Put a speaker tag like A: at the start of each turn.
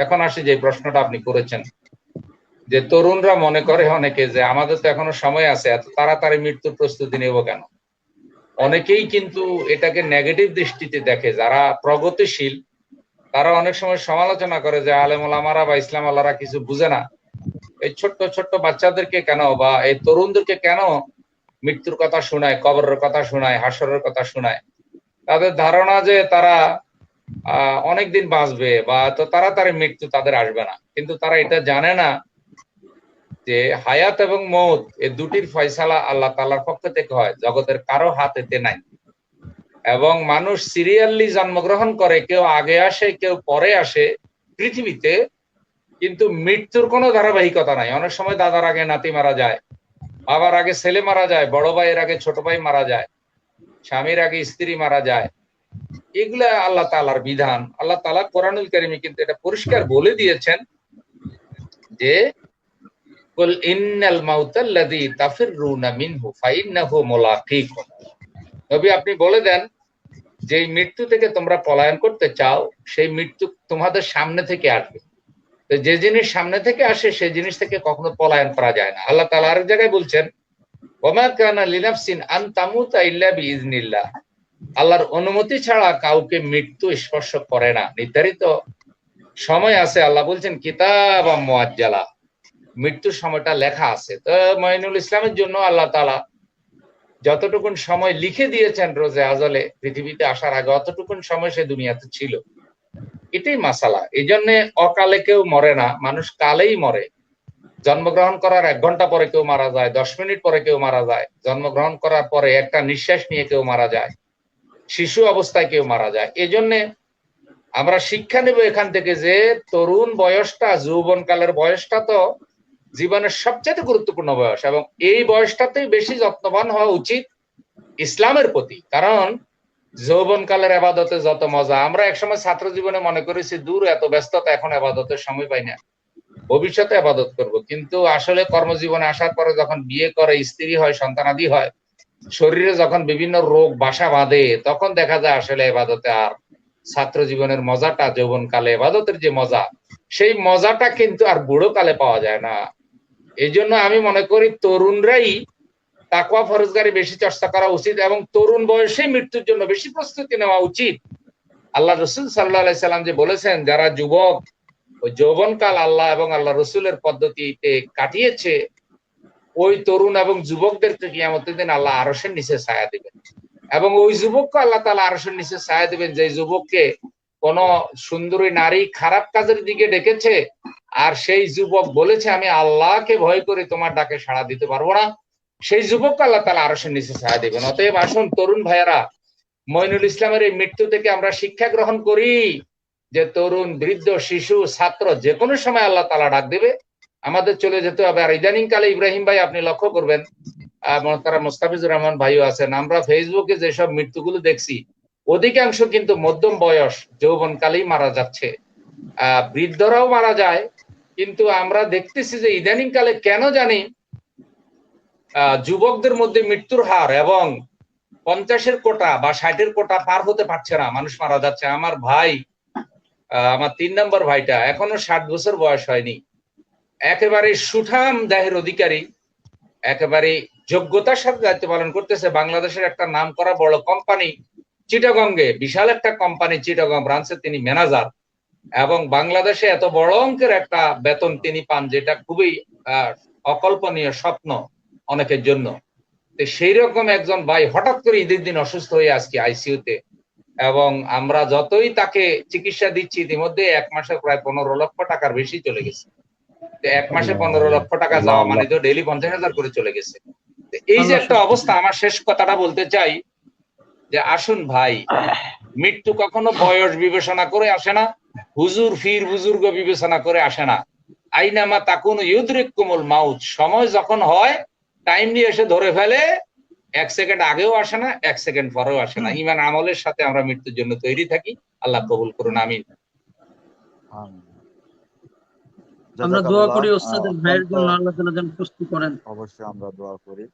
A: এখন আসি যে প্রশ্নটা আপনি করেছেন, যে তরুণরা মনে করে অনেকে যে আমাদের তো এখনো সময় আছে, এত তাড়াতাড়ি মৃত্যুর প্রস্তুতি নেব কেন। অনেকেই কিন্তু এটাকে নেগেটিভ দৃষ্টিতে দেখে। যারা প্রগতিশীল তারা অনেক সময় সমালোচনা করে যে আলেম ওলামারা বা ইসলাম আল্লাহরা কিছু বুঝে না, এই ছোট্ট ছোট্ট বাচ্চাদেরকে কেন বা এই তরুণদেরকে কেন মৃত্যুর কথা শোনায়, কবরের কথা শোনায়, হাসরের কথা শোনায়। তাদের ধারণা যে তারা অনেকদিন বাঁচবে বা তো তাড়াতাড়ি মৃত্যু তাদের আসবে না, কিন্তু তারা এটা জানে না যে হায়াত এবং মৌত এই দুটির ফয়সালা আল্লাহ তাআলার পক্ষ থেকে হয়, জগতের কারো হাতেতে নাই। এবং মানুষ সিরিয়ালি জন্মগ্রহণ করে, কেউ আগে আসে কেউ পরে আসে পৃথিবীতে, কিন্তু মৃত্যুর কোনো ধারাবাহিকতা নাই। অনেক সময় দাদার আগে নাতি মারা যায়, বাবার আগে ছেলে মারা যায়, বড় ভাইয়ের আগে ছোট ভাই মারা যায়, স্বামীর আগে স্ত্রী মারা যায়। এগুলা আল্লাহ তাআলার বিধান। আল্লাহ তাআলা কোরআনুল কারীমে কিন্তু এটা পরিষ্কার বলে দিয়েছেন যে কুল ইন্নাল মাউতাল্লাযী তাফিররুনা মিনহু ফাইন্নাহু মুলাকীকুম। নবী আপনি বলে দেন যে মৃত্যু থেকে তোমরা পলায়ন করতে চাও, সেই মৃত্যু তোমাদের সামনে থেকে আসবে। তো যে জিনিস সামনে থেকে আসে সেই জিনিস থেকে কখনো পলায়ন করা যায় না। আল্লাহ তাআলা আরেক জায়গায় বলছেন ওমা কানা লিনাফসিন আন তামুতা ইল্লা বিইজনিল্লাহ। আল্লাহর অনুমতি ছাড়া কাউকে মৃত্যু স্পর্শ করে না। নির্ধারিত সময় আছে, আল্লাহ বলছেন কিতাবাম মুআজ্জালা, মৃত্যুর সময়টা লেখা আছে। তো মঈনুল ইসলামের জন্য আল্লাহ তাআলা যতটুকুন সময় লিখে দিয়েছেন রোজে আজলে পৃথিবীতে আসার আগে, অতটুকুন সময় সে দুনিয়াতে ছিল। এটাই মাসালা। এই জন্য অকালে কেউ মরে না, মানুষ কালেই মরে। জন্মগ্রহণ করার 1 ঘন্টা পরে কেউ মারা যায়, 10 মিনিট পরে কেউ মারা যায়, জন্মগ্রহণ করার পরে একটা নিঃশ্বাস নিয়ে কেউ মারা যায়, শিশু অবস্থায় কেউ মারা যায়। এই জন্য আমরা শিক্ষা নেব এখান থেকে যে তরুণ বয়সটা, যৌবনকালের বয়সটা তো জীবনের সবচেয়ে গুরুত্বপূর্ণ বয়স, এবং এই বয়সটাতেই বেশি যত্নবান হওয়া উচিত ইসলামের প্রতি। কারণ যৌবনকালের আবাদতে যত মজা, আমরা একসময় ছাত্র জীবনে মনে করেছি দূর এত ব্যস্ততা, এখন আবাদতের সময় পাই না, ভবিষ্যতে আবাদত করব। কিন্তু আসলে কর্মজীবনে আসার পরে যখন বিয়ে করে, স্ত্রী হয়, সন্তানাদি হয়, শরীরে যখন বিভিন্ন রোগ বাসা বাঁধে, তখন দেখা যায় আসলে আবাদতে আর ছাত্র জীবনের মজাটা, যৌবনকালে আবাদতের যে মজা, সেই মজাটা কিন্তু আর বুড়ো কালে পাওয়া যায় না। এই জন্য আমি মনে করি তরুণরাই তাকওয়া ফরজগারি বেশি চর্চা করা উচিত, এবং তরুণ বয়সে মৃত্যুর জন্য বেশি প্রস্তুতি নেওয়া উচিত। আল্লাহ রসুল সাল্লাল্লাহু আলাইহি সাল্লাম যে বলেছেন, যারা যুবক ওই যৌবনকাল আল্লাহ এবং আল্লাহ রসুলের পদ্ধতিতে কাটিয়েছে, ওই তরুণ এবং যুবকদেরকে কিয়ামতের দিন আল্লাহ আরশের নিচে ছায়া দিবেন। এবং ওই যুবককে আল্লাহ তাআলা আরশের নিচে ছায়া দিবেন যে যুবককে কোন সুন্দরী নারী খারাপ কাজের দিকে ডেকেছে, আর সেই যুবক বলেছে আমি আল্লাহকে ভয় করে তোমার ডাকে সাড়া দিতে পারবো না, সেই যুবককে আল্লাহ তাআলা আরশের নিচে ছায়া দিবেন। অতএব আসুন তরুণ ভাইয়েরা, মঈনুল ইসলামের এই মৃত্যু থেকে আমরা শিক্ষা গ্রহণ করি যে তরুণ, বৃদ্ধ, শিশু, ছাত্র যে কোনো সময় আল্লাহ তাআলা ডাক দেবে, আমাদের চলে যেতে হবে। আর ইদানিং কালে ইব্রাহিম ভাই আপনি লক্ষ্য করবেন, তারা মুস্তাফিজুর রহমান ভাইও আছেন, আমরা ফেসবুকে যেসব মৃত্যুগুলো দেখছি, অধিকাংশ কিন্তু মধ্যম বয়স, যৌবনকালেই মারা যাচ্ছে। বৃদ্ধরাও মারা যায়, কিন্তু আমরা দেখতেছি যে ইদানিং কালে কেন জানি যুবকদের মধ্যে মৃত্যুর হার এবং 50-এর কোটা বা 60-এর কোটা পার হতে পারছে না, মানুষ মারা যাচ্ছে। আমার ভাই, আমার 3 নম্বর ভাইটা এখনো 60 বছর বয়স হয়নি, একেবারে সুঠাম দেহের অধিকারী, একেবারে যোগ্যতার সাথে দায়িত্ব পালন করতেছে। বাংলাদেশের একটা নাম করা বড় কোম্পানি চিটাগঙ্গে, বিশাল একটা কোম্পানি চিটাগং ব্রাঞ্চে তিনি ম্যানেজার, এবং বাংলাদেশে এত বড় অঙ্কের একটা বেতন তিনি পান, যেটা খুবই অকল্পনীয় স্বপ্ন অনেকের জন্য। সেই রকম একজন ভাই হঠাৎ করে ঈদের দিন অসুস্থ হয়ে আজকে আইসিইউতে, এবং আমরা যতই তাকে চিকিৎসা দিচ্ছি, ইতিমধ্যে 1 মাসে প্রায় 15 লক্ষ টাকার বেশি চলে গেছে। 1 মাসে 15 লক্ষ টাকা যাওয়া মানে তো ডেইলি 50,000 করে চলে গেছে। এই যে একটা অবস্থা, আমার শেষ কথাটা বলতে চাই যে আসুন ভাই, মৃত্যু কখনো বয়স বিবেচনা করে আসে না, হুজুর ফির বুজুর্গ বিবেচনা করে আসে না। আইনামা তাকুন ইউদরিকুমুল মাউত, সময় যখন হয় টাইম নিয়ে এসে ধরে ফেলে, 1 সেকেন্ড আগেও আসে না, 1 সেকেন্ড পরেও আসে না। ঈমান আমলের সাথে আমরা মৃত্যুর জন্য তৈরি থাকি। আল্লাহ কবুল করুন, আমিন।
B: আমরা দোয়া করি ওস্তাদের ভাইয়ের জন্য, আল্লাহ তাআলা যেন সুস্থ করেন।
C: অবশ্যই আমরা দোয়া করি।